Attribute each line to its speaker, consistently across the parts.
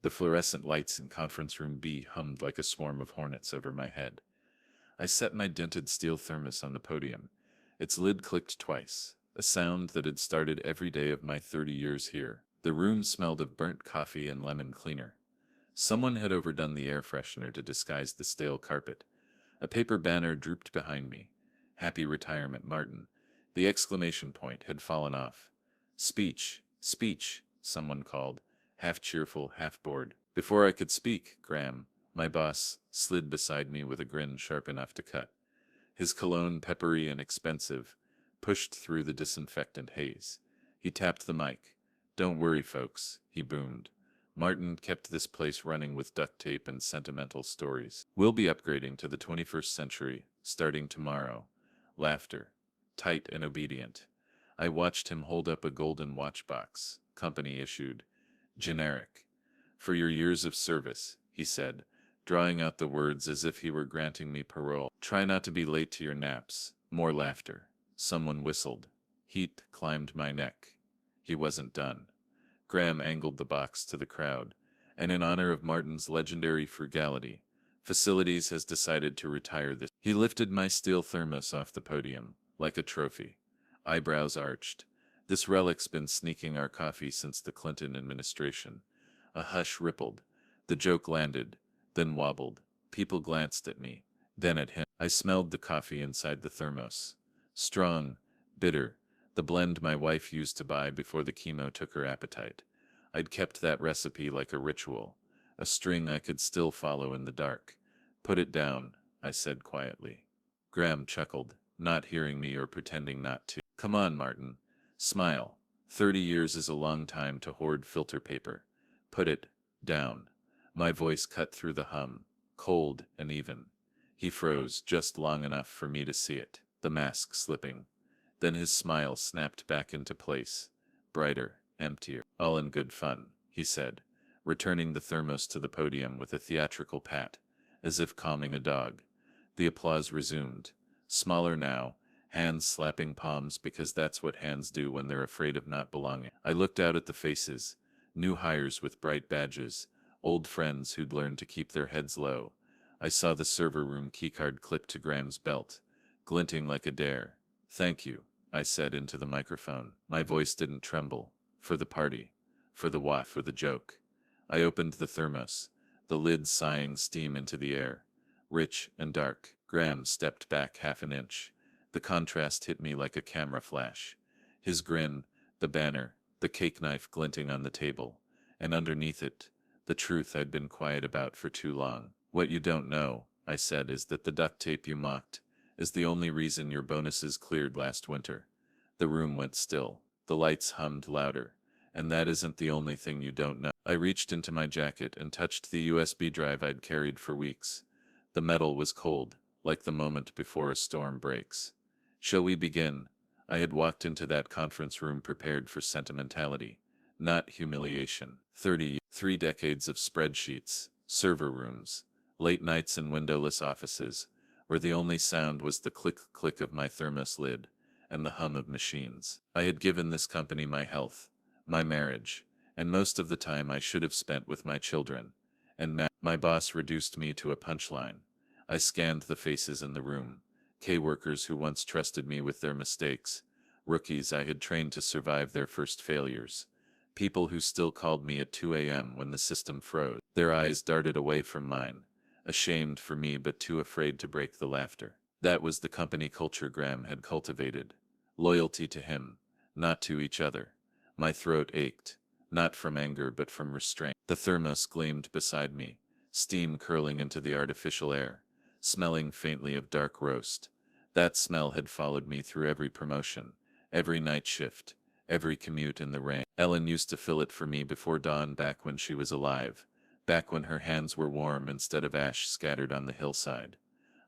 Speaker 1: The fluorescent lights in conference room B hummed like a swarm of hornets over my head. I set my dented steel thermos on the podium. Its lid clicked twice, a sound that had started every day of my 30 years here. The room smelled of burnt coffee and lemon cleaner. Someone had overdone the air freshener to disguise the stale carpet. A paper banner drooped behind me. Happy retirement, Martin. The exclamation point had fallen off. Speech, speech, someone called, half cheerful, half bored. Before I could speak, Graham, my boss, slid beside me with a grin sharp enough to cut. His cologne, peppery and expensive, pushed through the disinfectant haze. He tapped the mic. "Don't worry, folks," he boomed. "Martin kept this place running with duct tape and sentimental stories. We'll be upgrading to the 21st century, starting tomorrow." Laughter. Tight and obedient. I watched him hold up a golden watch box, company issued. Generic. "For your years of service," he said, drawing out the words as if he were granting me parole. "Try not to be late to your naps." More laughter. Someone whistled. Heat climbed my neck. He wasn't done. Graham angled the box to the crowd. "And in honor of Martin's legendary frugality, Facilities has decided to retire this." He lifted my steel thermos off the podium, like a trophy. Eyebrows arched. "This relic's been sneaking our coffee since the Clinton administration." A hush rippled. The joke landed, then wobbled. People glanced at me, then at him. I smelled the coffee inside the thermos. Strong, bitter, the blend my wife used to buy before the chemo took her appetite. I'd kept that recipe like a ritual, a string I could still follow in the dark. "Put it down," I said quietly. Graham chuckled, not hearing me or pretending not to. "Come on, Martin. Smile. 30 years is a long time to hoard filter paper. Put it down." My voice cut through the hum, cold and even. He froze just long enough for me to see it, the mask slipping. Then his smile snapped back into place, brighter, emptier. "All in good fun," he said, returning the thermos to the podium with a theatrical pat, as if calming a dog. The applause resumed, smaller now, hands slapping palms because that's what hands do when they're afraid of not belonging. I looked out at the faces, new hires with bright badges, old friends who'd learned to keep their heads low. I saw the server room keycard clipped to Graham's belt, glinting like a dare. "Thank you," I said into the microphone. My voice didn't tremble. "For the party. For the waff. For the joke." I opened the thermos, the lid sighing steam into the air. Rich and dark. Graham stepped back half an inch. The contrast hit me like a camera flash. His grin, the banner, the cake knife glinting on the table, and underneath it, the truth I'd been quiet about for too long. "What you don't know," I said, "is that the duct tape you mocked is the only reason your bonuses cleared last winter." The room went still. The lights hummed louder. "And that isn't the only thing you don't know." I reached into my jacket and touched the USB drive I'd carried for weeks. The metal was cold, like the moment before a storm breaks. "Shall we begin?" I had walked into that conference room prepared for sentimentality, not humiliation. 3 decades of spreadsheets, server rooms, late nights in windowless offices, where the only sound was the click-click of my thermos lid and the hum of machines. I had given this company my health, my marriage, and most of the time I should have spent with my children. And now, my boss reduced me to a punchline. I scanned the faces in the room, K-workers who once trusted me with their mistakes, rookies I had trained to survive their first failures, people who still called me at 2 a.m. when the system froze. Their eyes darted away from mine, ashamed for me but too afraid to break the laughter. That was the company culture Graham had cultivated. Loyalty to him, not to each other. My throat ached, not from anger but from restraint. The thermos gleamed beside me, steam curling into the artificial air, smelling faintly of dark roast. That smell had followed me through every promotion, every night shift, every commute in the rain. Ellen used to fill it for me before dawn back when she was alive, back when her hands were warm instead of ash scattered on the hillside.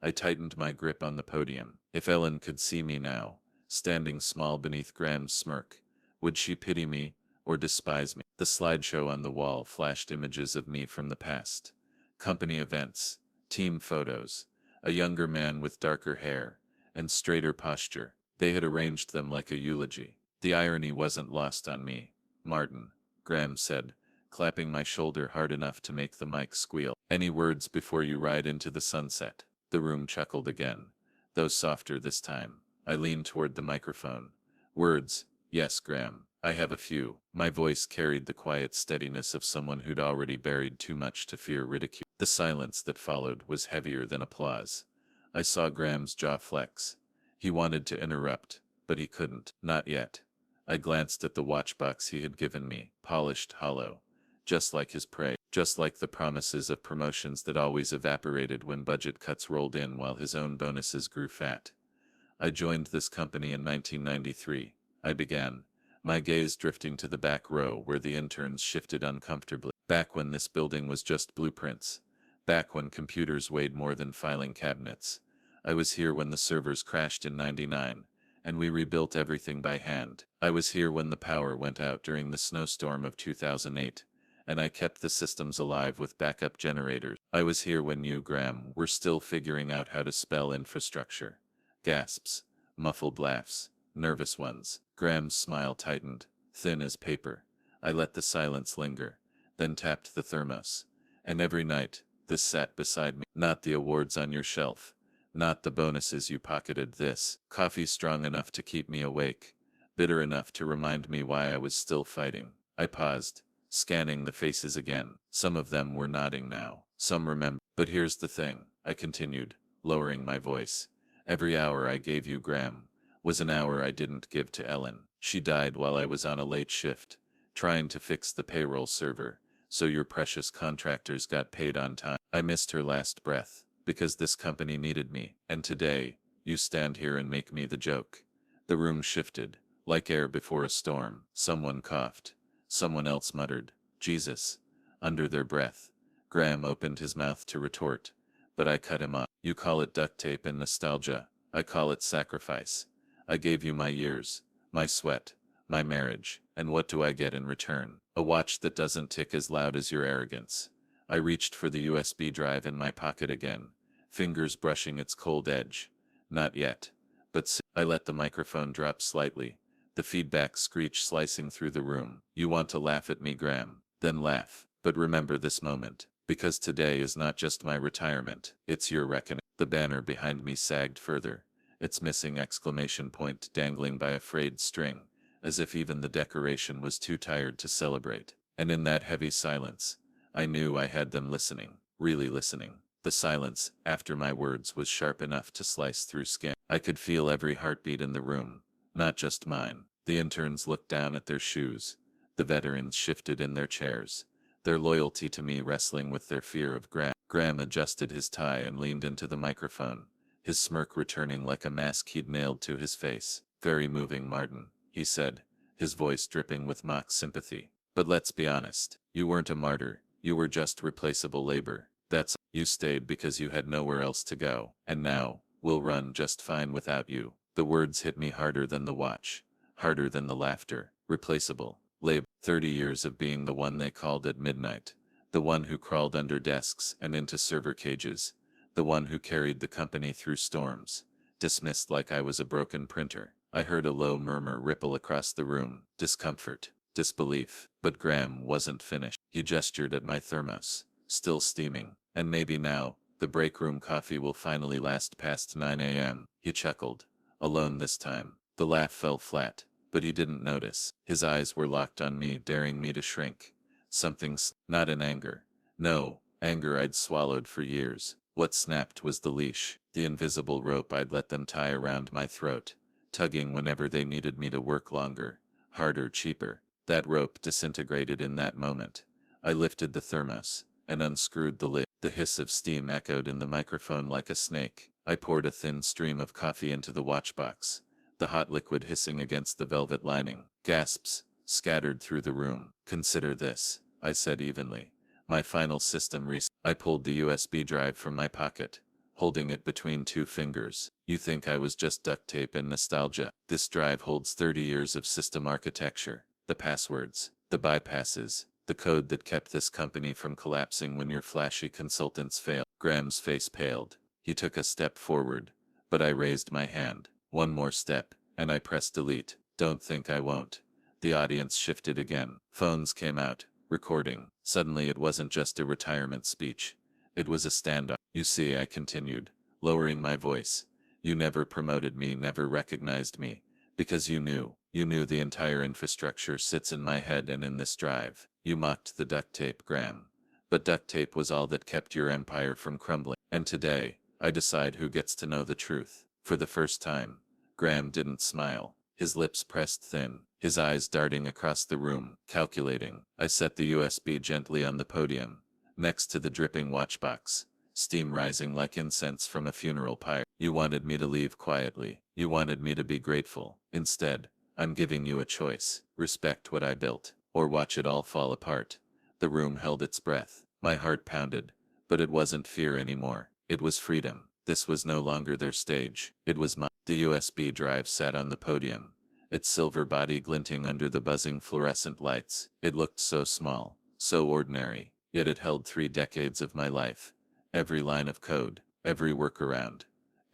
Speaker 1: I tightened my grip on the podium. If Ellen could see me now, standing small beneath Graham's smirk, would she pity me or despise me? The slideshow on the wall flashed images of me from the past. Company events, team photos, a younger man with darker hair and straighter posture. They had arranged them like a eulogy. The irony wasn't lost on me. "Martin," Graham said, clapping my shoulder hard enough to make the mic squeal. Any words before you ride into the sunset? The room chuckled again, though softer this time. I leaned toward the microphone. Words? Yes, Graham. I have a few. My voice carried the quiet steadiness of someone who'd already buried too much to fear ridicule. The silence that followed was heavier than applause. I saw Graham's jaw flex. He wanted to interrupt, but he couldn't. Not yet. I glanced at the watchbox he had given me, polished hollow. Just like his prey. Just like the promises of promotions that always evaporated when budget cuts rolled in while his own bonuses grew fat. I joined this company in 1993. I began, my gaze drifting to the back row where the interns shifted uncomfortably. Back when this building was just blueprints. Back when computers weighed more than filing cabinets. I was here when the servers crashed in '99, and we rebuilt everything by hand. I was here when the power went out during the snowstorm of 2008, and I kept the systems alive with backup generators. I was here when you, Graham, were still figuring out how to spell infrastructure. Gasps, muffled laughs, nervous ones. Graham's smile tightened, thin as paper. I let the silence linger, then tapped the thermos. And every night, this sat beside me. Not the awards on your shelf. Not the bonuses you pocketed. This coffee strong enough to keep me awake, bitter enough to remind me why I was still fighting. I paused, scanning the faces again. Some of them were nodding now. Some remembered. But here's the thing, I continued, lowering my voice. Every hour I gave you, Graham, was an hour I didn't give to Ellen. She died while I was on a late shift, trying to fix the payroll server, so your precious contractors got paid on time. I missed her last breath, because this company needed me, and today, you stand here and make me the joke. The room shifted, like air before a storm. Someone coughed. Someone else muttered, Jesus, under their breath. Graham opened his mouth to retort, but I cut him off. You call it duct tape and nostalgia. I call it sacrifice. I gave you my years, my sweat, my marriage, and what do I get in return? A watch that doesn't tick as loud as your arrogance. I reached for the USB drive in my pocket again, fingers brushing its cold edge. Not yet. But I let the microphone drop slightly, the feedback screech slicing through the room. You want to laugh at me, Graham? Then laugh. But remember this moment, because today is not just my retirement, it's your reckoning. The banner behind me sagged further, its missing exclamation point dangling by a frayed string, as if even the decoration was too tired to celebrate. And in that heavy silence, I knew I had them listening, really listening. The silence, after my words, was sharp enough to slice through skin. I could feel every heartbeat in the room, not just mine. The interns looked down at their shoes. The veterans shifted in their chairs, their loyalty to me wrestling with their fear of Graham. Graham adjusted his tie and leaned into the microphone, his smirk returning like a mask he'd nailed to his face. Very moving, Martin, he said, his voice dripping with mock sympathy. But let's be honest, you weren't a martyr, you were just replaceable labor. You stayed because you had nowhere else to go. And now, we'll run just fine without you. The words hit me harder than the watch, harder than the laughter. Replaceable labor. 30 years of being the one they called at midnight, the one who crawled under desks and into server cages, the one who carried the company through storms, dismissed like I was a broken printer. I heard a low murmur ripple across the room, discomfort, disbelief. But Graham wasn't finished. He gestured at my thermos, still steaming. And maybe now, the break room coffee will finally last past 9 a.m. He chuckled, alone this time. The laugh fell flat, but he didn't notice. His eyes were locked on me, daring me to shrink. Not in anger. No, anger I'd swallowed for years. What snapped was the leash, the invisible rope I'd let them tie around my throat, tugging whenever they needed me to work longer, harder, cheaper. That rope disintegrated in that moment. I lifted the thermos and unscrewed the lid. The hiss of steam echoed in the microphone like a snake. I poured a thin stream of coffee into the watchbox, the hot liquid hissing against the velvet lining. Gasps scattered through the room. Consider this, I said evenly. My final system reset. I pulled the USB drive from my pocket, holding it between two fingers. You think I was just duct tape and nostalgia? This drive holds 30 years of system architecture, the passwords, the bypasses, the code that kept this company from collapsing when your flashy consultants failed. Graham's face paled. He took a step forward, but I raised my hand. One more step, and I pressed delete. Don't think I won't. The audience shifted again. Phones came out, recording. Suddenly it wasn't just a retirement speech. It was a stand-up. You see, I continued, lowering my voice. You never promoted me, never recognized me. Because you knew the entire infrastructure sits in my head and in this drive. You mocked the duct tape, Graham. But duct tape was all that kept your empire from crumbling. And today, I decide who gets to know the truth. For the first time, Graham didn't smile. His lips pressed thin, his eyes darting across the room, calculating. I set the USB gently on the podium, next to the dripping watchbox, steam rising like incense from a funeral pyre. You wanted me to leave quietly. You wanted me to be grateful. Instead, I'm giving you a choice. Respect what I built, or watch it all fall apart. The room held its breath. My heart pounded. But it wasn't fear anymore. It was freedom. This was no longer their stage. It was mine. The USB drive sat on the podium, its silver body glinting under the buzzing fluorescent lights. It looked so small, so ordinary, yet it held 3 decades of my life. Every line of code, every workaround,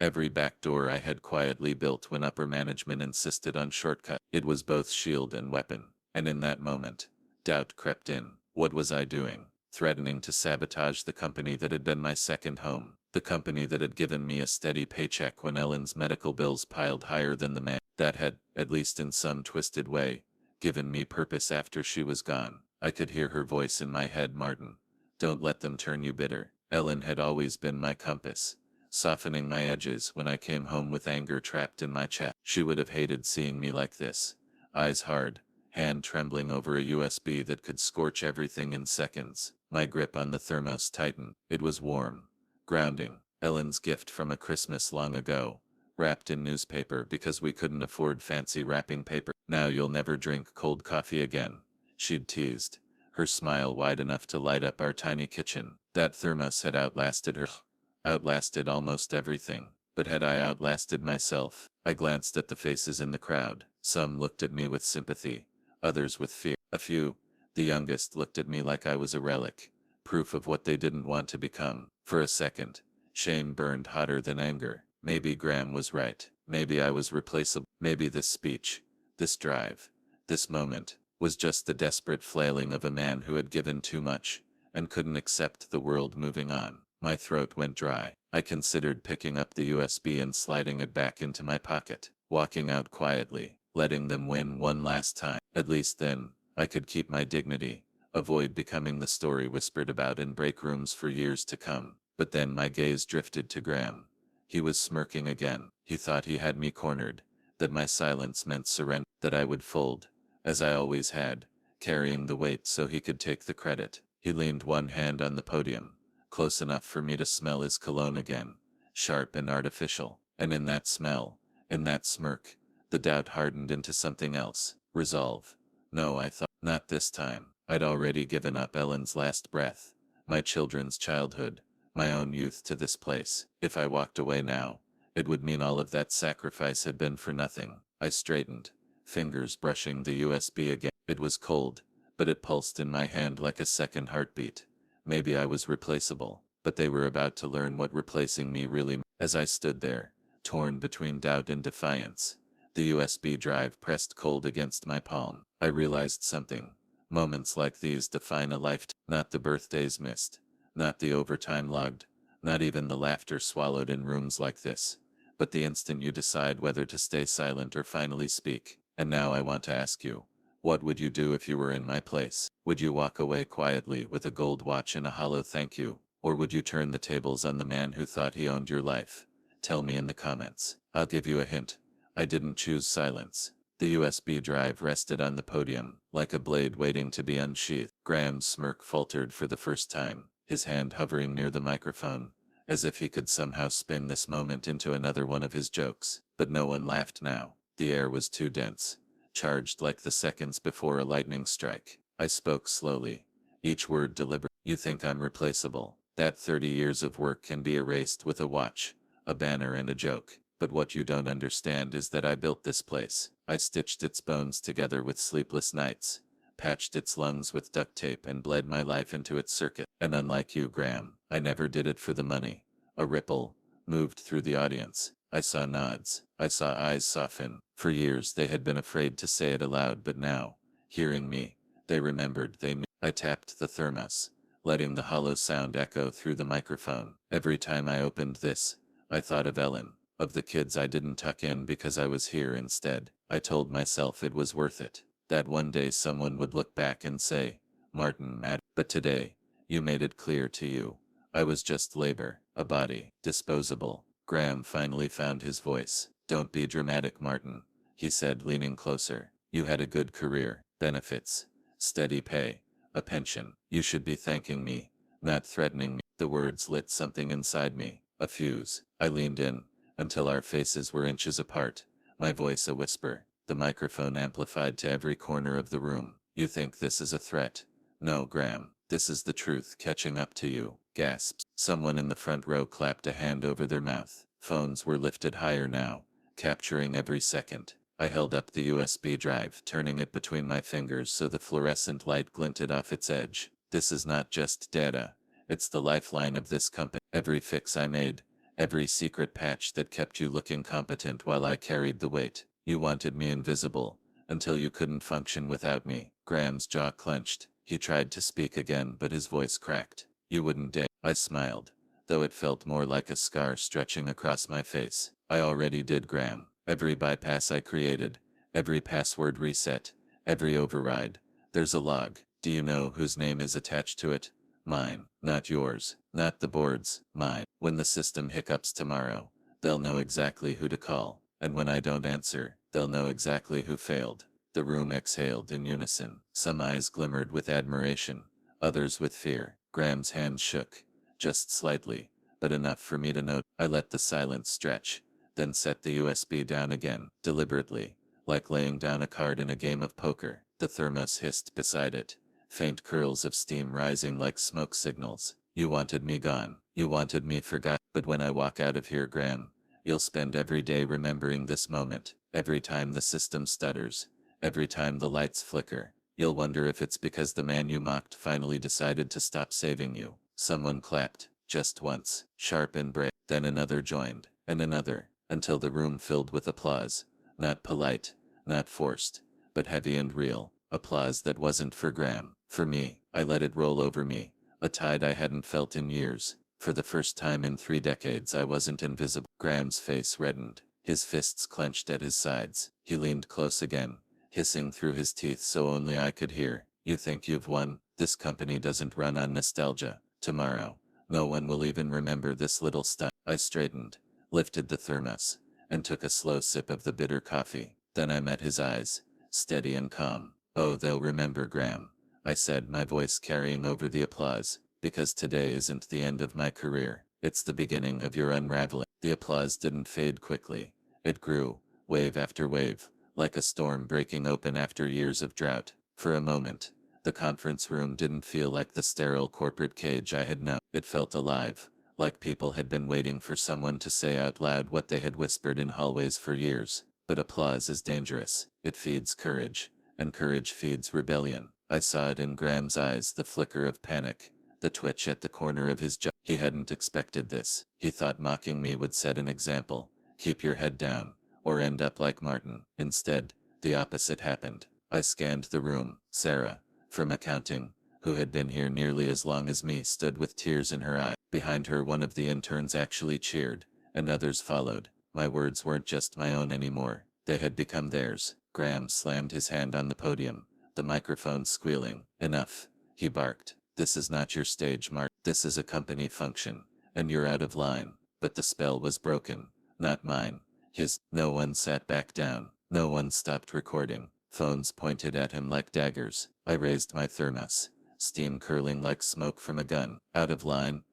Speaker 1: every backdoor I had quietly built when upper management insisted on shortcut. It was both shield and weapon. And in that moment, doubt crept in. What was I doing? Threatening to sabotage the company that had been my second home. The company that had given me a steady paycheck when Ellen's medical bills piled higher than the man that had, at least in some twisted way, given me purpose after she was gone. I could hear her voice in my head, Martin. Don't let them turn you bitter. Ellen had always been my compass, softening my edges when I came home with anger trapped in my chest. She would have hated seeing me like this. Eyes hard, hand trembling over a USB that could scorch everything in seconds. My grip on the thermos tightened. It was warm, grounding. Ellen's gift from a Christmas long ago, wrapped in newspaper because we couldn't afford fancy wrapping paper. Now you'll never drink cold coffee again, she'd teased, her smile wide enough to light up our tiny kitchen. That thermos had outlasted her. Outlasted almost everything. But had I outlasted myself? I glanced at the faces in the crowd. Some looked at me with sympathy, others with fear. A few, the youngest, looked at me like I was a relic, proof of what they didn't want to become. For a second, shame burned hotter than anger. Maybe Graham was right. Maybe I was replaceable. Maybe this speech, this drive, this moment, was just the desperate flailing of a man who had given too much, and couldn't accept the world moving on. My throat went dry. I considered picking up the USB and sliding it back into my pocket, walking out quietly, letting them win one last time. At least then, I could keep my dignity, avoid becoming the story whispered about in break rooms for years to come. But then my gaze drifted to Graham. He was smirking again. He thought he had me cornered, that my silence meant surrender, that I would fold, as I always had, carrying the weight so he could take the credit. He leaned one hand on the podium, close enough for me to smell his cologne again, sharp and artificial. And in that smell, in that smirk, the doubt hardened into something else. Resolve. No, I thought, not this time. I'd already given up Ellen's last breath, my children's childhood, my own youth to this place. If I walked away now, it would mean all of that sacrifice had been for nothing. I straightened, fingers brushing the USB again. It was cold, but it pulsed in my hand like a second heartbeat. Maybe I was replaceable, but they were about to learn what replacing me really meant. As I stood there, torn between doubt and defiance, the USB drive pressed cold against my palm. I realized something. Moments like these define a lifetime. Not the birthdays missed, not the overtime logged, not even the laughter swallowed in rooms like this, but the instant you decide whether to stay silent or finally speak. And now I want to ask you, what would you do if you were in my place? Would you walk away quietly with a gold watch and a hollow thank you? Or would you turn the tables on the man who thought he owned your life? Tell me in the comments. I'll give you a hint. I didn't choose silence. The USB drive rested on the podium, like a blade waiting to be unsheathed. Graham's smirk faltered for the first time, his hand hovering near the microphone, as if he could somehow spin this moment into another one of his jokes. But no one laughed now. The air was too dense, charged like the seconds before a lightning strike. I spoke slowly, each word deliberate. You think I'm replaceable. That 30 years of work can be erased with a watch, a banner and a joke. But what you don't understand is that I built this place. I stitched its bones together with sleepless nights, patched its lungs with duct tape and bled my life into its circuit. And unlike you, Graham, I never did it for the money. A ripple moved through the audience. I saw nods. I saw eyes soften. For years they had been afraid to say it aloud, but now, hearing me, they remembered. I tapped the thermos, letting the hollow sound echo through the microphone. Every time I opened this, I thought of Ellen, of the kids I didn't tuck in because I was here instead. I told myself it was worth it, that one day someone would look back and say, Martin, but today, you made it clear to you. I was just labor, a body, disposable. Graham finally found his voice. Don't be dramatic, Martin, he said, leaning closer. You had a good career, benefits, steady pay, a pension. You should be thanking me, not threatening me. The words lit something inside me, a fuse. I leaned in, until our faces were inches apart, my voice a whisper, the microphone amplified to every corner of the room. You think this is a threat? No, Graham, this is the truth catching up to you. Gasps. Someone in the front row clapped a hand over their mouth. Phones were lifted higher now, capturing every second. I held up the USB drive, turning it between my fingers so the fluorescent light glinted off its edge. This is not just data. It's the lifeline of this company. Every fix I made, every secret patch that kept you looking competent while I carried the weight. You wanted me invisible, until you couldn't function without me. Graham's jaw clenched. He tried to speak again, but his voice cracked. You wouldn't dare. I smiled, though it felt more like a scar stretching across my face. I already did, Graham. Every bypass I created, every password reset, every override. There's a log. Do you know whose name is attached to it? Mine, not yours, not the board's, mine. When the system hiccups tomorrow, they'll know exactly who to call, and when I don't answer, they'll know exactly who failed. The room exhaled in unison. Some eyes glimmered with admiration, others with fear. Graham's hand shook, just slightly, but enough for me to note. I let the silence stretch, then set the USB down again, deliberately, like laying down a card in a game of poker. The thermos hissed beside it, faint curls of steam rising like smoke signals. You wanted me gone. You wanted me forgot. But when I walk out of here, Graham, you'll spend every day remembering this moment. Every time the system stutters, every time the lights flicker, you'll wonder if it's because the man you mocked finally decided to stop saving you. Someone clapped, just once, sharp and brave. Then another joined, and another, until the room filled with applause. Not polite, not forced, but heavy and real. Applause that wasn't for Graham, for me. I let it roll over me, a tide I hadn't felt in years. For the first time in 3 decades I wasn't invisible. Graham's face reddened, his fists clenched at his sides. He leaned close again, hissing through his teeth so only I could hear. You think you've won? This company doesn't run on nostalgia. Tomorrow, no one will even remember this little stunt. I straightened, lifted the thermos, and took a slow sip of the bitter coffee. Then I met his eyes, steady and calm. Oh, they'll remember, Graham, I said, my voice carrying over the applause, because today isn't the end of my career. It's the beginning of your unraveling. The applause didn't fade quickly. It grew, wave after wave, like a storm breaking open after years of drought. For a moment, the conference room didn't feel like the sterile corporate cage I had known. It felt alive, like people had been waiting for someone to say out loud what they had whispered in hallways for years. But applause is dangerous. It feeds courage, and courage feeds rebellion. I saw it in Graham's eyes, the flicker of panic, the twitch at the corner of his jaw. He hadn't expected this. He thought mocking me would set an example. Keep your head down, or end up like Martin. Instead, the opposite happened. I scanned the room. Sarah, from accounting, who had been here nearly as long as me, stood with tears in her eyes. Behind her, one of the interns actually cheered, and others followed. My words weren't just my own anymore. They had become theirs. Graham slammed his hand on the podium, the microphone squealing. Enough, he barked. This is not your stage, Mark. This is a company function, and you're out of line. But the spell was broken, not mine. His. No one sat back down. No one stopped recording. Phones pointed at him like daggers. I raised my thermos, steam curling like smoke from a gun. Out of line?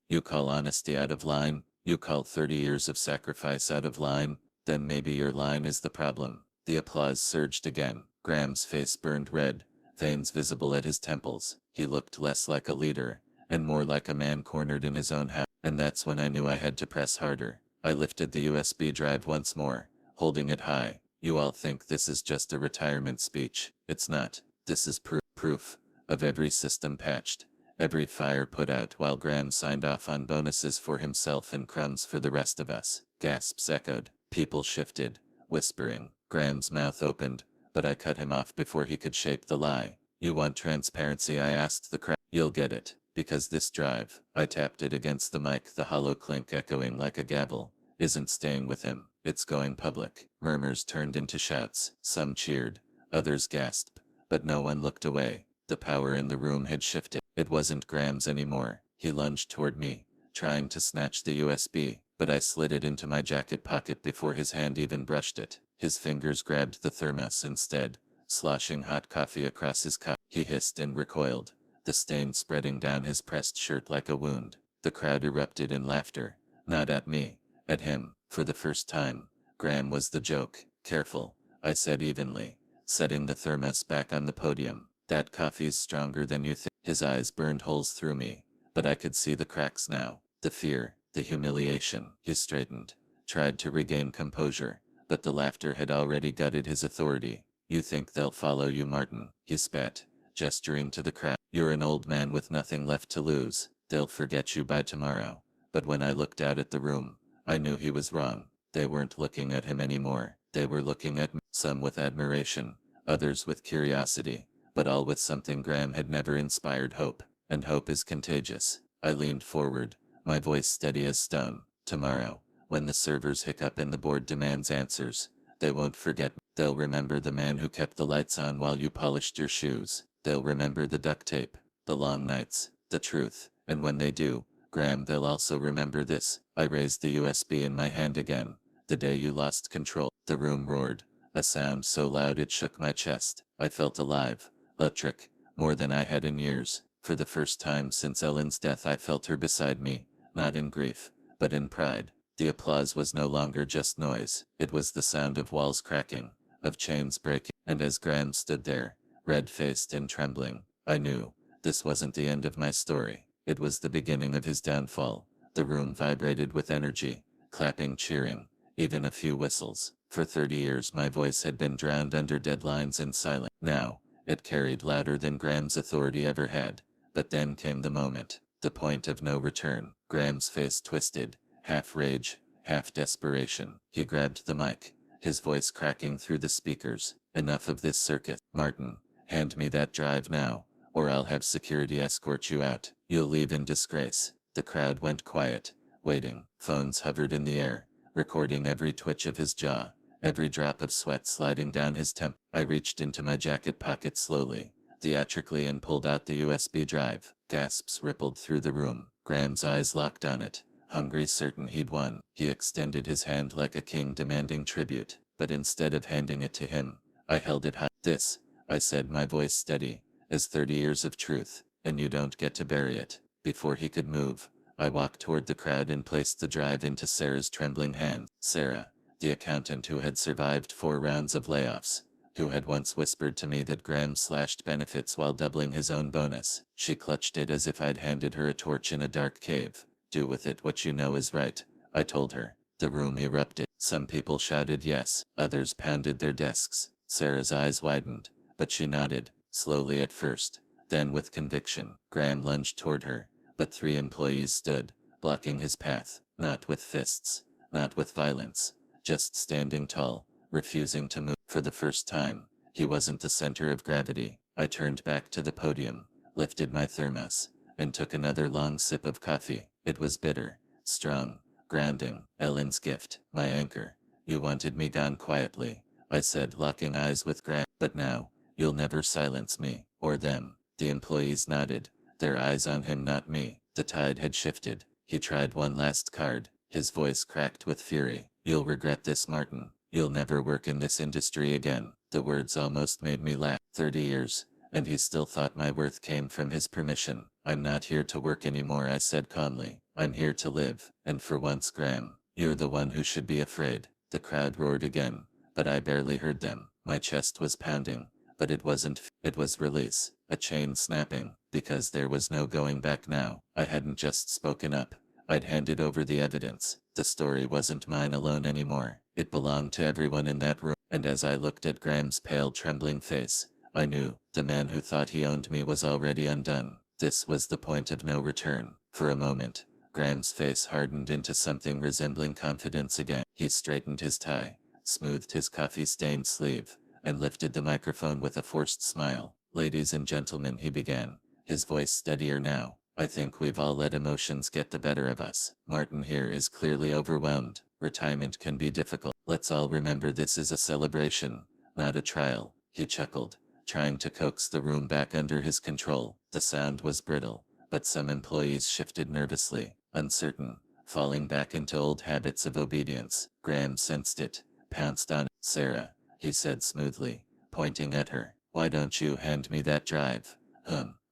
Speaker 1: You call honesty out of line? You call 30 years of sacrifice out of line? Then maybe your line is the problem. The applause surged again. Graham's face burned red, veins visible at his temples. He looked less like a leader, and more like a man cornered in his own house. And that's when I knew I had to press harder. I lifted the USB drive once more, holding it high. You all think this is just a retirement speech. It's not. This is proof of every system patched, every fire put out while Graham signed off on bonuses for himself and crumbs for the rest of us. Gasps echoed. People shifted, whispering. Graham's mouth opened, but I cut him off before he could shape the lie.
Speaker 2: You want transparency? I asked the crowd. You'll get it, because this drive, I tapped it against the mic, the hollow clink echoing like a gavel, isn't staying with him, it's going public. Murmurs turned into shouts, some cheered, others gasped, but no one looked away. The power in the room had shifted. It wasn't Graham's anymore. He lunged toward me, trying to snatch the USB, but I slid it into my jacket pocket before his hand even brushed it. His fingers grabbed the thermos instead, sloshing hot coffee across his cup. He hissed and recoiled, the stain spreading down his pressed shirt like a wound. The crowd erupted in laughter, not at me, at him. For the first time, Graham was the joke. Careful, I said evenly, setting the thermos back on the podium. That coffee's stronger than you think. His eyes burned holes through me, but I could see the cracks now. The fear, the humiliation. He straightened, tried to regain composure, but the laughter had already gutted his authority. You think they'll follow you, Martin? He spat, gesturing to the crowd. You're an old man with nothing left to lose. They'll forget you by tomorrow. But when I looked out at the room, I knew he was wrong. They weren't looking at him anymore. They were looking at me, some with admiration, others with curiosity, but all with something Graham had never inspired: hope. And hope is contagious. I leaned forward, my voice steady as stone. Tomorrow, when the servers hiccup and the board demands answers, they won't forget me. They'll remember the man who kept the lights on while you polished your shoes. They'll remember the duct tape, the long nights, the truth. And when they do, Graham, they'll also remember this. I raised the USB in my hand again. The day you lost control. The room roared, a sound so loud it shook my chest. I felt alive, electric, more than I had in years. For the first time since Ellen's death, I felt her beside me, not in grief, but in pride. The applause was no longer just noise. It was the sound of walls cracking, of chains breaking. And as Graham stood there, red-faced and trembling, I knew this wasn't the end of my story. It was the beginning of his downfall. The room vibrated with energy, clapping, cheering, even a few whistles. For 30 years my voice had been drowned under deadlines and silence. Now, it carried louder than Graham's authority ever had. But then came the moment, the point of no return. Graham's face twisted, half rage, half desperation. He grabbed the mic, his voice cracking through the speakers. Enough of this circus. Martin, hand me that drive now, or I'll have security escort you out. You'll leave in disgrace. The crowd went quiet, waiting. Phones hovered in the air, recording every twitch of his jaw, every drop of sweat sliding down his temple. I reached into my jacket pocket slowly, theatrically, and pulled out the USB drive. Gasps rippled through the room. Graham's eyes locked on it, hungry, certain he'd won. He extended his hand like a king demanding tribute, but instead of handing it to him, I held it high. This, I said, my voice steady, is 30 years of truth, and you don't get to bury it. Before he could move, I walked toward the crowd and placed the drive into Sarah's trembling hand. Sarah, the accountant who had survived 4 rounds of layoffs, who had once whispered to me that Graham slashed benefits while doubling his own bonus. She clutched it as if I'd handed her a torch in a dark cave. Do with it what you know is right, I told her. The room erupted. Some people shouted yes, others pounded their desks. Sarah's eyes widened, but she nodded, slowly at first, then with conviction. Graham lunged toward her, but 3 employees stood, blocking his path, not with fists, not with violence, just standing tall, refusing to move. For the first time, he wasn't the center of gravity. I turned back to the podium, lifted my thermos, and took another long sip of coffee. It was bitter, strong, grounding. Ellen's gift, my anchor. You wanted me gone quietly, I said, locking eyes with Graham. But now, you'll never silence me, or them. The employees nodded, their eyes on him, not me. The tide had shifted. He tried one last card, his voice cracked with fury. You'll regret this, Martin. You'll never work in this industry again. The words almost made me laugh. 30 years, and he still thought my worth came from his permission. I'm not here to work anymore, I said calmly. I'm here to live. And for once, Graham, you're the one who should be afraid. The crowd roared again, but I barely heard them. My chest was pounding, but it wasn't. It was release, a chain snapping, because there was no going back now. I hadn't just spoken up. I'd handed over the evidence. The story wasn't mine alone anymore. It belonged to everyone in that room. And as I looked at Graham's pale, trembling face, I knew the man who thought he owned me was already undone. This was the point of no return. For a moment, Graham's face hardened into something resembling confidence again. He straightened his tie, smoothed his coffee-stained sleeve, and lifted the microphone with a forced smile. Ladies and gentlemen, he began, his voice steadier now. I think we've all let emotions get the better of us. Martin here is clearly overwhelmed. Retirement can be difficult. Let's all remember this is a celebration, not a trial. He chuckled, trying to coax the room back under his control. The sound was brittle, but some employees shifted nervously, uncertain, falling back into old habits of obedience. Graham sensed it, pounced on it. Sarah, he said smoothly, pointing at her. Why don't you hand me that drive?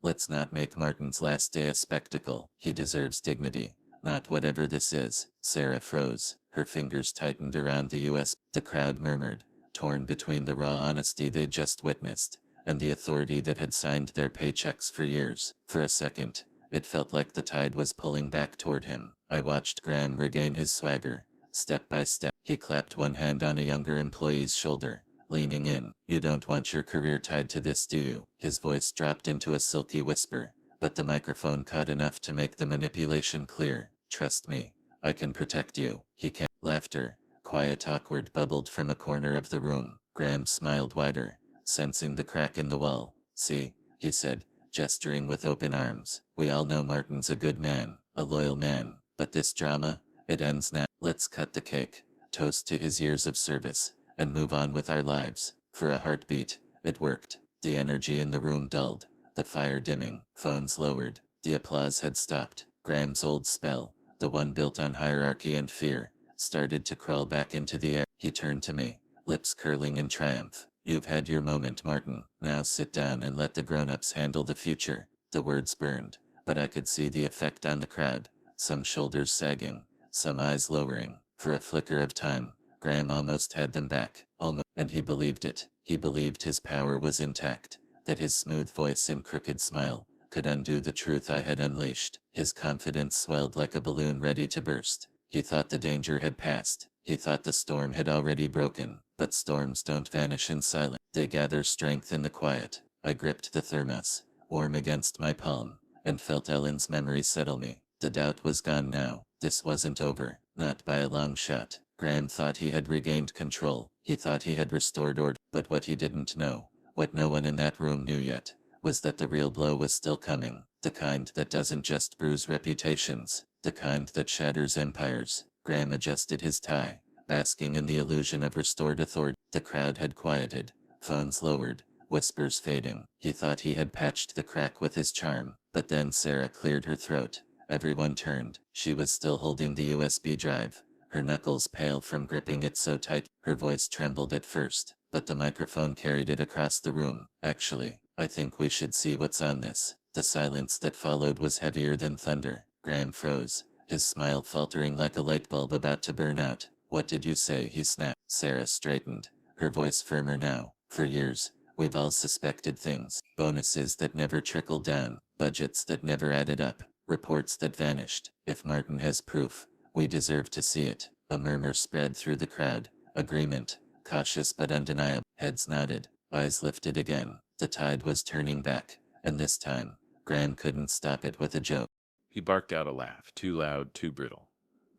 Speaker 2: Let's not make Martin's last day a spectacle. He deserves dignity, not whatever this is. Sarah froze, her fingers tightened around the US. The crowd murmured, torn between the raw honesty they'd just witnessed and the authority that had signed their paychecks for years. For a second, it felt like the tide was pulling back toward him. I watched Graham regain his swagger. Step by step, he clapped one hand on a younger employee's shoulder, leaning in. You don't want your career tied to this, do you? His voice dropped into a silky whisper, but the microphone caught enough to make the manipulation clear. Trust me, I can protect you. He can't. Laughter, quiet, awkward, bubbled from a corner of the room. Graham smiled wider, sensing the crack in the wall. See, he said, gesturing with open arms. We all know Martin's a good man, a loyal man, but this drama, it ends now. Let's cut the cake, toast to his years of service, and move on with our lives. For a heartbeat, it worked. The energy in the room dulled, the fire dimming, phones lowered. The applause had stopped. Graham's old spell, the one built on hierarchy and fear, started to crawl back into the air. He turned to me, lips curling in triumph. You've had your moment, Martin. Now sit down and let the grown-ups handle the future. The words burned, but I could see the effect on the crowd. Some shoulders sagging, some eyes lowering. For a flicker of time, Graham almost had them back. Almost. And he believed it. He believed his power was intact, that his smooth voice and crooked smile could undo the truth I had unleashed. His confidence swelled like a balloon ready to burst. He thought the danger had passed. He thought the storm had already broken. But storms don't vanish in silence. They gather strength in the quiet. I gripped the thermos, warm against my palm, and felt Ellen's memory settle me. The doubt was gone now. This wasn't over, not by a long shot. Graham thought he had regained control. He thought he had restored order. But what he didn't know, what no one in that room knew yet, was that the real blow was still coming. The kind that doesn't just bruise reputations, the kind that shatters empires. Graham adjusted his tie, basking in the illusion of restored authority. The crowd had quieted, phones lowered, whispers fading. He thought he had patched the crack with his charm. But then Sarah cleared her throat. Everyone turned. She was still holding the USB drive, her knuckles pale from gripping it so tight. Her voice trembled at first, but the microphone carried it across the room. Actually, I think we should see what's on this. The silence that followed was heavier than thunder. Graham froze, his smile faltering like a light bulb about to burn out. What did you say? He snapped. Sarah straightened, her voice firmer now. For years, we've all suspected things. Bonuses that never trickled down, budgets that never added up, reports that vanished. If Martin has proof, we deserve to see it. A murmur spread through the crowd. Agreement, cautious but undeniable. Heads nodded, eyes lifted again. The tide was turning back, and this time, Graham couldn't stop it with a joke.
Speaker 1: He barked out a laugh, too loud, too brittle.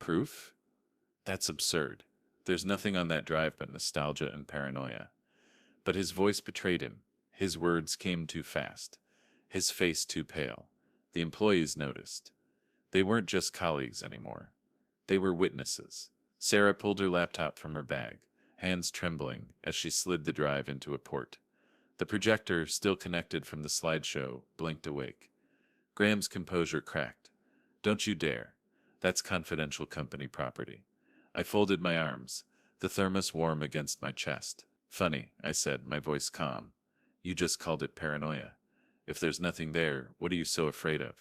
Speaker 1: Proof? That's absurd. There's nothing on that drive but nostalgia and paranoia. But his voice betrayed him. His words came too fast. His face too pale. The employees noticed. They weren't just colleagues anymore. They were witnesses. Sarah pulled her laptop from her bag, hands trembling as she slid the drive into a port. The projector, still connected from the slideshow, blinked awake. Graham's composure cracked. Don't you dare. That's confidential company property. I folded my arms, the thermos warm against my chest. Funny, I said, my voice calm. You just called it paranoia. If there's nothing there, what are you so afraid of?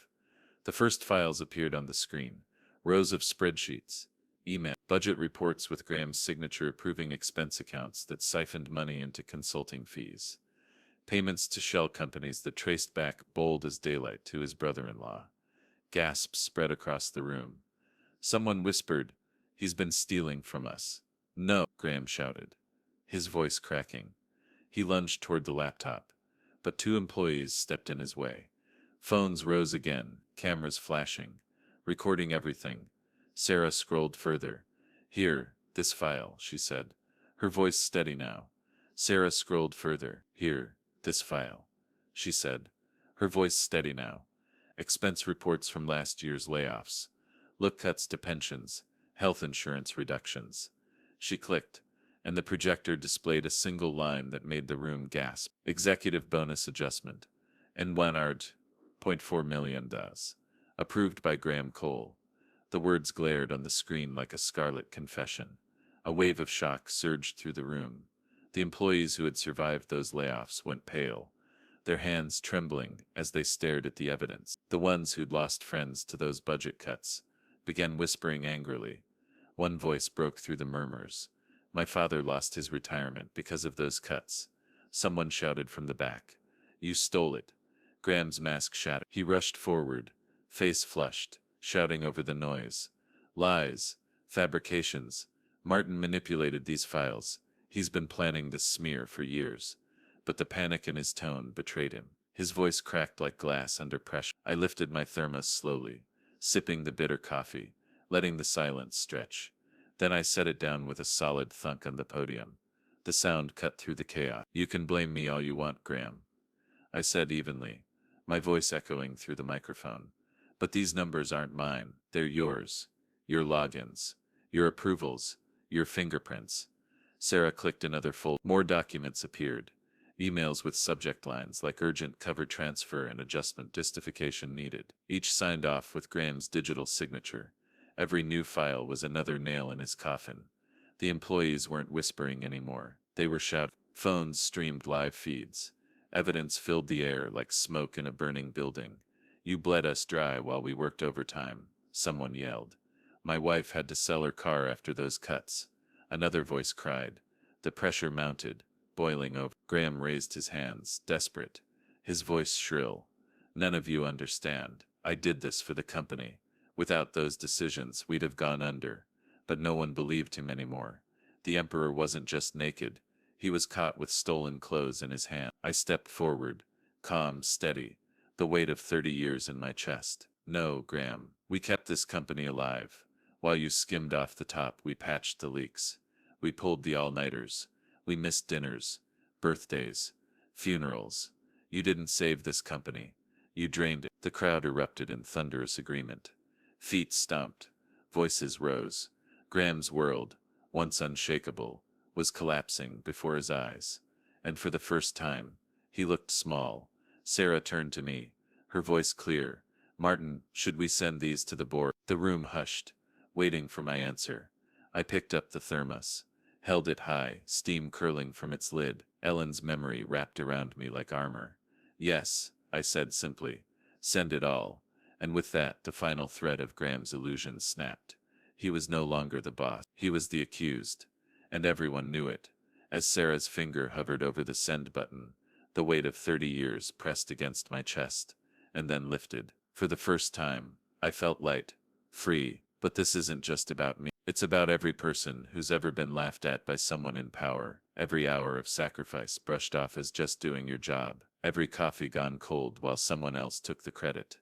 Speaker 1: The first files appeared on the screen. Rows of spreadsheets, email, budget reports with Graham's signature approving expense accounts that siphoned money into consulting fees. Payments to shell companies that traced back bold as daylight to his brother-in-law. Gasps spread across the room. Someone whispered, "He's been stealing from us." "No," Graham shouted, his voice cracking. He lunged toward the laptop, but two employees stepped in his way. Phones rose again, cameras flashing, recording everything. Sarah scrolled further. "Here, this file," she said, her voice steady now. Sarah scrolled further. "Here, this file." she said, her voice steady now. Expense reports from last year's layoffs. Look cuts to pensions, health insurance reductions. She clicked, and the projector displayed a single line that made the room gasp. Executive bonus adjustment. And 1.4 million does. Approved by Graham Cole. The words glared on the screen like a scarlet confession. A wave of shock surged through the room. The employees who had survived those layoffs went pale, their hands trembling as they stared at the evidence. The ones who'd lost friends to those budget cuts began whispering angrily. One voice broke through the murmurs. My father lost his retirement because of those cuts. Someone shouted from the back. You stole it. Graham's mask shattered. He rushed forward, face flushed, shouting over the noise. Lies. Fabrications. Martin manipulated these files. He's been planning this smear for years. But the panic in his tone betrayed him. His voice cracked like glass under pressure. I lifted my thermos slowly, sipping the bitter coffee, letting the silence stretch. Then I set it down with a solid thunk on the podium. The sound cut through the chaos. You can blame me all you want, Graham, I said evenly, my voice echoing through the microphone. But these numbers aren't mine. They're yours. Your logins. Your approvals. Your fingerprints. Sarah clicked another folder. More documents appeared. Emails with subject lines like urgent cover transfer and adjustment justification needed. Each signed off with Graham's digital signature. Every new file was another nail in his coffin. The employees weren't whispering anymore. They were shouting. Phones streamed live feeds. Evidence filled the air like smoke in a burning building. You bled us dry while we worked overtime, someone yelled. My wife had to sell her car after those cuts. Another voice cried. The pressure mounted, boiling over. Graham raised his hands, desperate, his voice shrill. None of you understand. I did this for the company. Without those decisions, we'd have gone under. But no one believed him anymore. The Emperor wasn't just naked. He was caught with stolen clothes in his hand. I stepped forward, calm, steady, the weight of 30 years in my chest. No, Graham, we kept this company alive. While you skimmed off the top, we patched the leaks. We pulled the all-nighters. We missed dinners, birthdays, funerals. You didn't save this company. You drained it. The crowd erupted in thunderous agreement. Feet stomped. Voices rose. Graham's world, once unshakable, was collapsing before his eyes. And for the first time, he looked small. Sarah turned to me, her voice clear. Martin, should we send these to the board? The room hushed, waiting for my answer. I picked up the thermos, held it high, steam curling from its lid. Ellen's memory wrapped around me like armor. Yes, I said simply. Send it all. And with that, the final thread of Graham's illusion snapped. He was no longer the boss. He was the accused. And everyone knew it. As Sarah's finger hovered over the send button, the weight of 30 years pressed against my chest, and then lifted. For the first time, I felt light, free. But this isn't just about me. It's about every person who's ever been laughed at by someone in power, every hour of sacrifice brushed off as just doing your job, every coffee gone cold while someone else took the credit.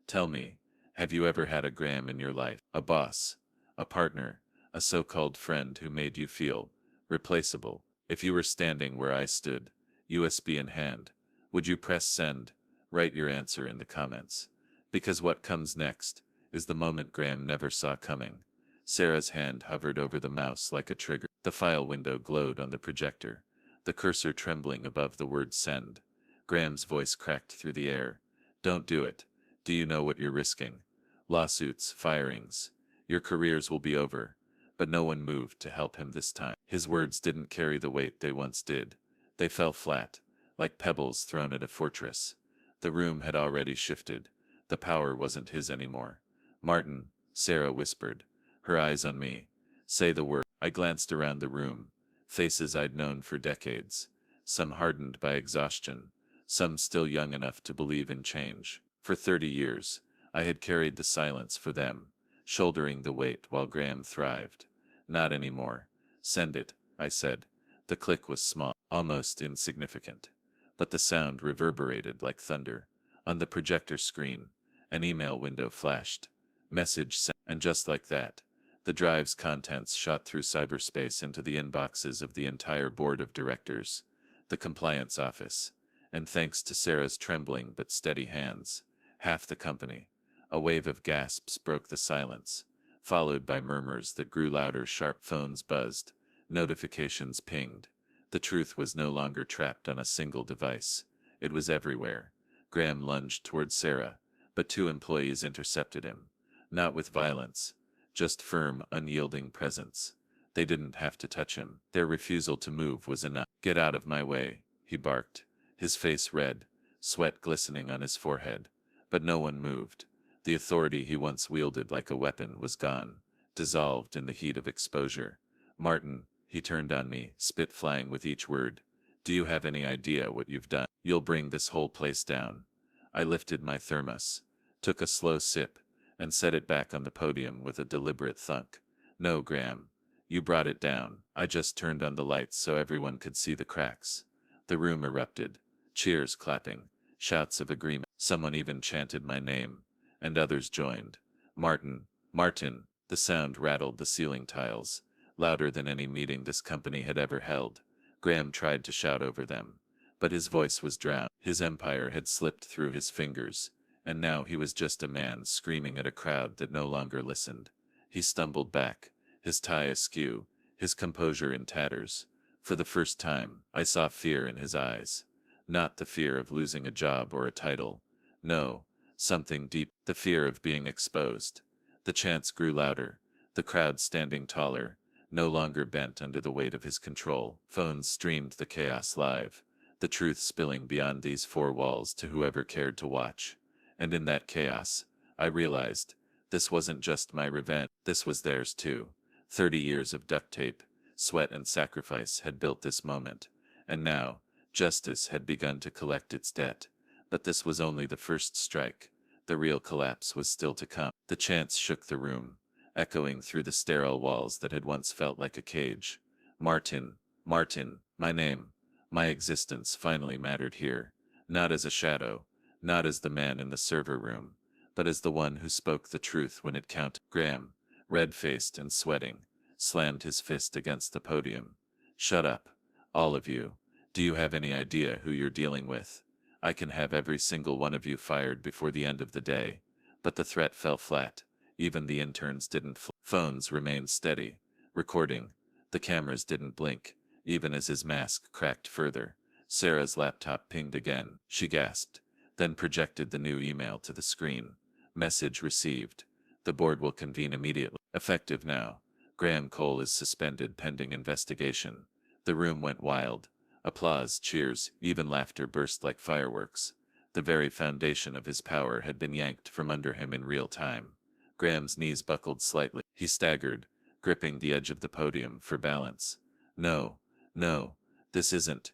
Speaker 1: Tell me, have you ever had a Graham in your life? A boss, a partner, a so-called friend who made you feel replaceable? If you were standing where I stood, USB in hand, would you press send? Write your answer in the comments. Because what comes next is the moment Graham never saw coming. Sarah's hand hovered over the mouse like a trigger. The file window glowed on the projector, the cursor trembling above the word send. Graham's voice cracked through the air. Don't do it. Do you know what you're risking? Lawsuits, firings. Your careers will be over. But no one moved to help him this time. His words didn't carry the weight they once did. They fell flat, like pebbles thrown at a fortress. The room had already shifted. The power wasn't his anymore. Martin, Sarah whispered, her eyes on me. Say the word. I glanced around the room. Faces I'd known for decades. Some hardened by exhaustion. Some still young enough to believe in change. For 30 years, I had carried the silence for them, shouldering the weight while Graham thrived. Not anymore. Send it, I said. The click was small, almost insignificant. But the sound reverberated like thunder. On the projector screen, an email window flashed. Message sent. And just like that, the drive's contents shot through cyberspace into the inboxes of the entire board of directors, the compliance office, and thanks to Sarah's trembling but steady hands, half the company. A wave of gasps broke the silence, followed by murmurs that grew louder. Sharp phones buzzed, notifications pinged. The truth was no longer trapped on a single device. It was everywhere. Graham lunged toward Sarah, but two employees intercepted him. Not with violence, just firm, unyielding presence. They didn't have to touch him. Their refusal to move was enough. "Get out of my way," he barked, his face red, sweat glistening on his forehead. But no one moved. The authority he once wielded like a weapon was gone, dissolved in the heat of exposure. "Martin," he turned on me, spit flying with each word. "Do you have any idea what you've done? You'll bring this whole place down." I lifted my thermos, took a slow sip, and set it back on the podium with a deliberate thunk. "No, Graham. You brought it down." I just turned on the lights so everyone could see the cracks. The room erupted. Cheers, clapping, shouts of agreement. Someone even chanted my name, and others joined. "Martin, Martin." The sound rattled the ceiling tiles, louder than any meeting this company had ever held. Graham tried to shout over them, but his voice was drowned. His empire had slipped through his fingers, and now he was just a man screaming at a crowd that no longer listened. He stumbled back, his tie askew, his composure in tatters. For the first time, I saw fear in his eyes. Not the fear of losing a job or a title. No, something deep, the fear of being exposed. The chants grew louder, the crowd standing taller, no longer bent under the weight of his control. Phones streamed the chaos live, the truth spilling beyond these four walls to whoever cared to watch. And in that chaos, I realized, this wasn't just my revenge, this was theirs too. 30 years of duct tape, sweat and sacrifice had built this moment, and now, justice had begun to collect its debt. But this was only the first strike. The real collapse was still to come. The chants shook the room, echoing through the sterile walls that had once felt like a cage. "Martin, Martin," my name, my existence finally mattered here. Not as a shadow, not as the man in the server room, but as the one who spoke the truth when it counted. Graham, red-faced and sweating, slammed his fist against the podium. "Shut up, all of you. Do you have any idea who you're dealing with? I can have every single one of you fired before the end of the day." But the threat fell flat. Even the interns didn't. Phones remained steady, recording. The cameras didn't blink, even as his mask cracked further. Sarah's laptop pinged again. She gasped, then projected the new email to the screen. "Message received. The board will convene immediately. Effective now. Graham Cole is suspended pending investigation." The room went wild. Applause, cheers, even laughter burst like fireworks. The very foundation of his power had been yanked from under him in real time. Graham's knees buckled slightly. He staggered, gripping the edge of the podium for balance. "No, no, this isn't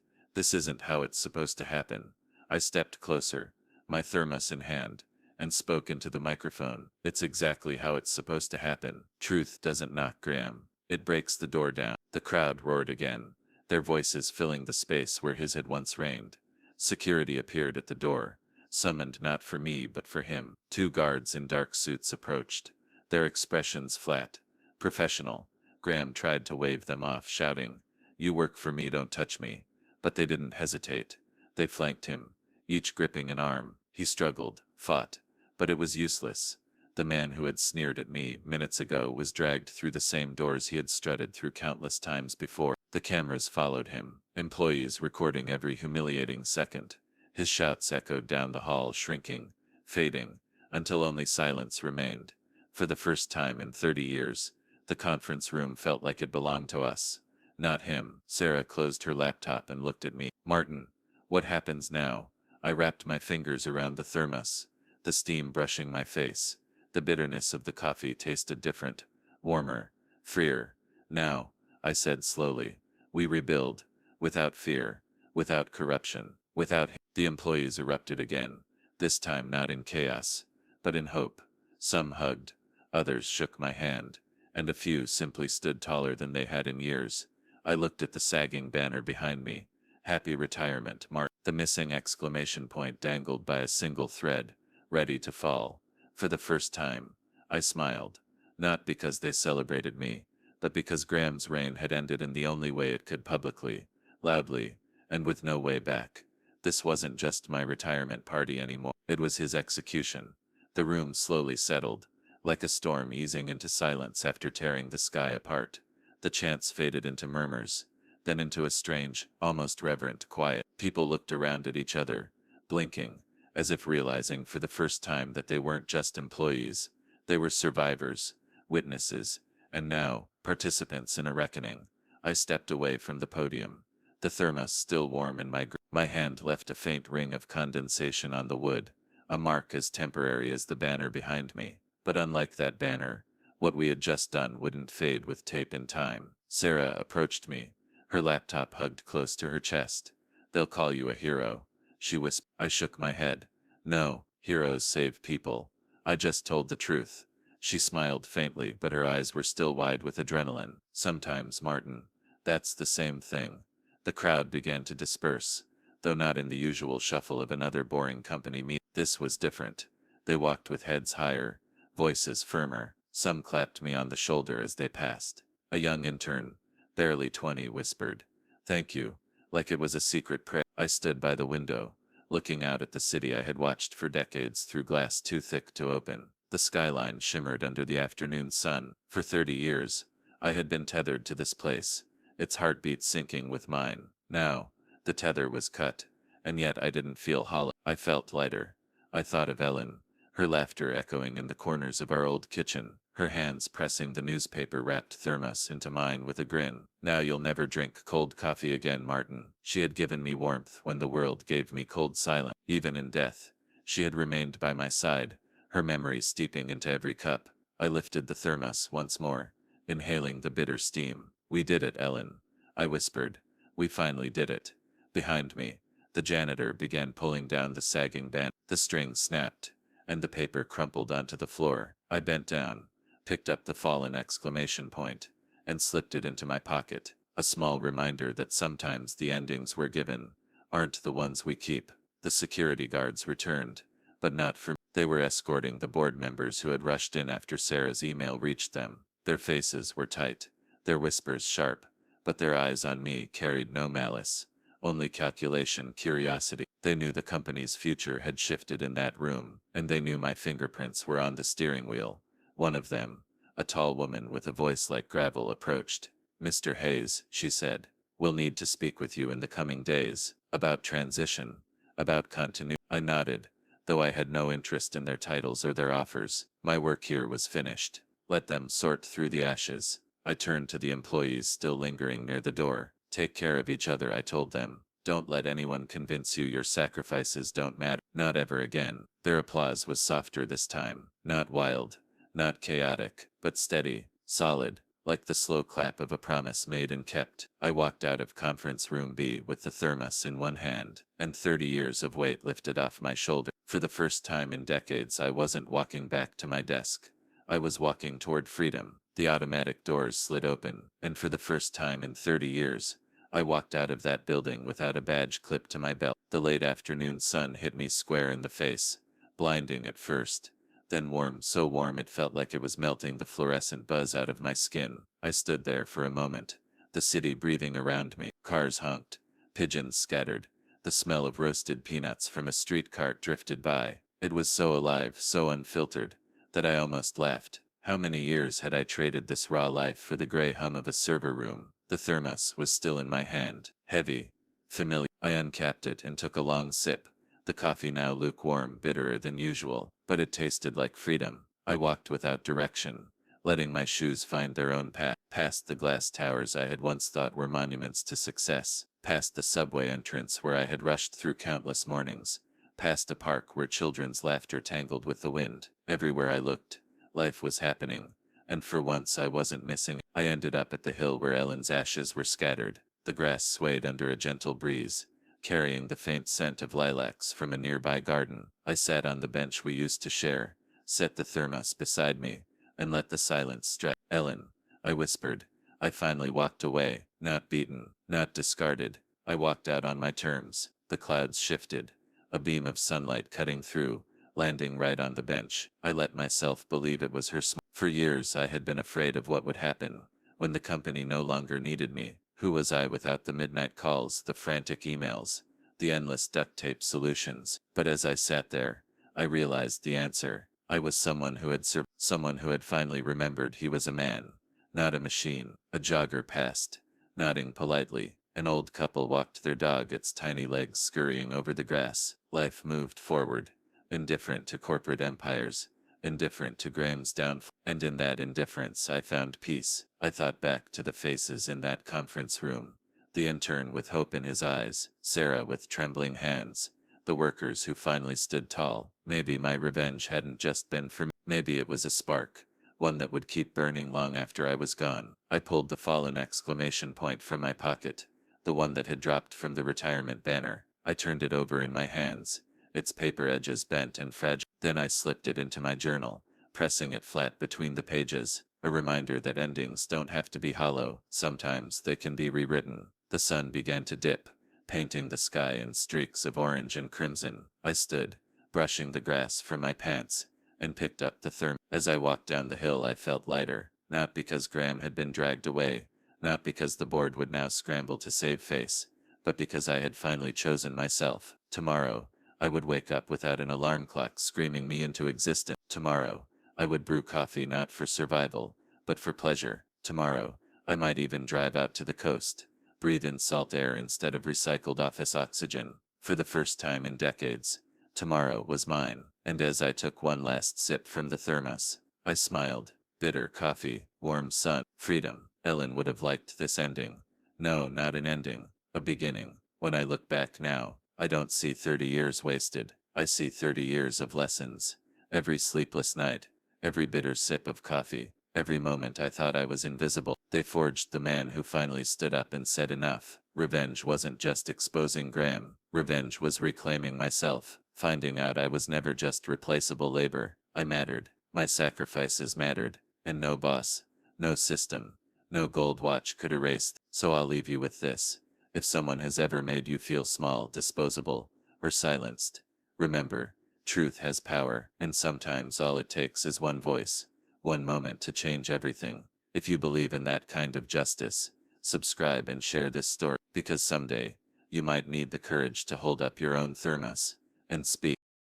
Speaker 1: how it's supposed to happen." I stepped closer, my thermos in hand, and spoke into the microphone. "It's exactly how it's supposed to happen. Truth doesn't knock Graham. It breaks the door down." The crowd roared again, their voices filling the space where his had once reigned. Security appeared at the door, summoned not for me but for him. Two guards in dark suits approached, their expressions flat, professional. Graham tried to wave them off, shouting, "You work for me, don't touch me." But they didn't hesitate. They flanked him, each gripping an arm. He struggled, fought, but it was useless. The man who had sneered at me minutes ago was dragged through the same doors he had strutted through countless times before. The cameras followed him, employees recording every humiliating second. His shouts echoed down the hall, shrinking, fading, until only silence remained. For the first time in 30 years, the conference room felt like it belonged to us, not him. Sarah closed her laptop and looked at me. "Martin, what happens now?" I wrapped my fingers around the thermos, the steam brushing my face. The bitterness of the coffee tasted different, warmer, freer. "Now," I said slowly, "we rebuild, without fear, without corruption, without..." The employees erupted again, this time not in chaos, but in hope. Some hugged, others shook my hand, and a few simply stood taller than they had in years. I looked at the sagging banner behind me. "Happy Retirement, Mark." The missing exclamation point dangled by a single thread, ready to fall. For the first time, I smiled, not because they celebrated me, but because Graham's reign had ended in the only way it could, publicly, loudly, and with no way back.
Speaker 2: This wasn't just my retirement party anymore. It was his execution. The room slowly settled, like a storm easing into silence after tearing the sky apart. The chants faded into murmurs, then into a strange, almost reverent quiet. People looked around at each other, blinking, as if realizing for the first time that they weren't just employees. They were survivors, witnesses, and now, participants in a reckoning. I stepped away from the podium, the thermos still warm in my hand left a faint ring of condensation on the wood, a mark as temporary as the banner behind me. But unlike that banner, what we had just done wouldn't fade with tape in time. Sarah approached me, her laptop hugged close to her chest. "They'll call you a hero," she whispered. I shook my head. "No, heroes save people. I just told the truth." She smiled faintly, but her eyes were still wide with adrenaline. "Sometimes, Martin, that's the same thing." The crowd began to disperse, though not in the usual shuffle of another boring company meeting. This was different. They walked with heads higher, voices firmer. Some clapped me on the shoulder as they passed. A young intern, barely 20, whispered, "Thank you," like it was a secret prayer. I stood by the window, looking out at the city I had watched for decades through glass too thick to open. The skyline shimmered under the afternoon sun. For 30 years, I had been tethered to this place, its heartbeat syncing with mine. Now, the tether was cut, and yet I didn't feel hollow. I felt lighter. I thought of Ellen, her laughter echoing in the corners of our old kitchen, her hands pressing the newspaper-wrapped thermos into mine with a grin. "Now you'll never drink cold coffee again, Martin." She had given me warmth when the world gave me cold silence. Even in death, she had remained by my side, her memory steeping into every cup. I lifted the thermos once more, inhaling the bitter steam. "We did it, Ellen," I whispered. "We finally did it." Behind me, the janitor began pulling down the sagging band. The string snapped, and the paper crumpled onto the floor. I bent down, picked up the fallen exclamation point, and slipped it into my pocket. A small reminder that sometimes the endings we're given aren't the ones we keep. The security guards returned, but not for me. They were escorting the board members who had rushed in after Sarah's email reached them. Their faces were tight, their whispers sharp, but their eyes on me carried no malice, only calculation, curiosity. They knew the company's future had shifted in that room, and they knew my fingerprints were on the steering wheel. One of them, a tall woman with a voice like gravel, approached. "Mr. Hayes," she said, "we'll need to speak with you in the coming days, about transition, about continuity." I nodded, though I had no interest in their titles or their offers. My work here was finished. Let them sort through the ashes. I turned to the employees still lingering near the door. "Take care of each other," I told them. "Don't let anyone convince you your sacrifices don't matter." Not ever again. Their applause was softer this time. Not wild, not chaotic, but steady, solid, like the slow clap of a promise made and kept. I walked out of conference room B with the thermos in one hand, and 30 years of weight lifted off my shoulder. For the first time in decades, I wasn't walking back to my desk. I was walking toward freedom. The automatic doors slid open, and for the first time in 30 years, I walked out of that building without a badge clipped to my belt. The late afternoon sun hit me square in the face, blinding at first, then warm, so warm it felt like it was melting the fluorescent buzz out of my skin. I stood there for a moment, the city breathing around me. Cars honked, pigeons scattered, the smell of roasted peanuts from a street cart drifted by. It was so alive, so unfiltered, that I almost laughed. How many years had I traded this raw life for the gray hum of a server room? The thermos was still in my hand, heavy, familiar. I uncapped it and took a long sip. The coffee now lukewarm, bitterer than usual, but it tasted like freedom. I walked without direction, letting my shoes find their own path, past the glass towers I had once thought were monuments to success, past the subway entrance where I had rushed through countless mornings, past a park where children's laughter tangled with the wind. Everywhere I looked, life was happening, and for once I wasn't missing it. I ended up at the hill where Ellen's ashes were scattered. The grass swayed under a gentle breeze, carrying the faint scent of lilacs from a nearby garden. I sat on the bench we used to share, set the thermos beside me, and let the silence stretch. "Ellen," I whispered. I finally walked away, not beaten, not discarded. I walked out on my terms. The clouds shifted, a beam of sunlight cutting through, landing right on the bench. I let myself believe it was her smile. For years I had been afraid of what would happen when the company no longer needed me. Who was I without the midnight calls, the frantic emails, the endless duct tape solutions. But as I sat there, I realized the answer. I was someone who had finally remembered he was a man, not a machine. A jogger passed, nodding politely. An old couple walked their dog, its tiny legs scurrying over the grass. Life moved forward, indifferent to corporate empires, indifferent to Graham's downfall. And in that indifference I found peace. I thought back to the faces in that conference room. The intern with hope in his eyes, Sarah with trembling hands, the workers who finally stood tall. Maybe my revenge hadn't just been for me. Maybe it was a spark, one that would keep burning long after I was gone. I pulled the fallen exclamation point from my pocket, the one that had dropped from the retirement banner. I turned it over in my hands, its paper edges bent and fragile. Then I slipped it into my journal, pressing it flat between the pages, a reminder that endings don't have to be hollow. Sometimes they can be rewritten. The sun began to dip, painting the sky in streaks of orange and crimson. I stood, brushing the grass from my pants, and picked up the thermos. As I walked down the hill I felt lighter, not because Graham had been dragged away, not because the board would now scramble to save face, but because I had finally chosen myself. Tomorrow, I would wake up without an alarm clock screaming me into existence. Tomorrow, I would brew coffee not for survival, but for pleasure. Tomorrow, I might even drive out to the coast, breathe in salt air instead of recycled office oxygen. For the first time in decades, tomorrow was mine. And as I took one last sip from the thermos, I smiled. Bitter coffee, warm sun, freedom. Ellen would have liked this ending. No, not an ending, a beginning. When I look back now, I don't see 30 years wasted. I see 30 years of lessons. Every sleepless night, every bitter sip of coffee, every moment I thought I was invisible. They forged the man who finally stood up and said enough. Revenge wasn't just exposing Graham. Revenge was reclaiming myself, finding out I was never just replaceable labor. I mattered. My sacrifices mattered. And no boss, no system, no gold watch could erase. So I'll leave you with this. If someone has ever made you feel small, disposable, or silenced, remember, truth has power, and sometimes all it takes is one voice, one moment to change everything. If you believe in that kind of justice, subscribe and share this story, because someday, you might need the courage to hold up your own thermos and speak.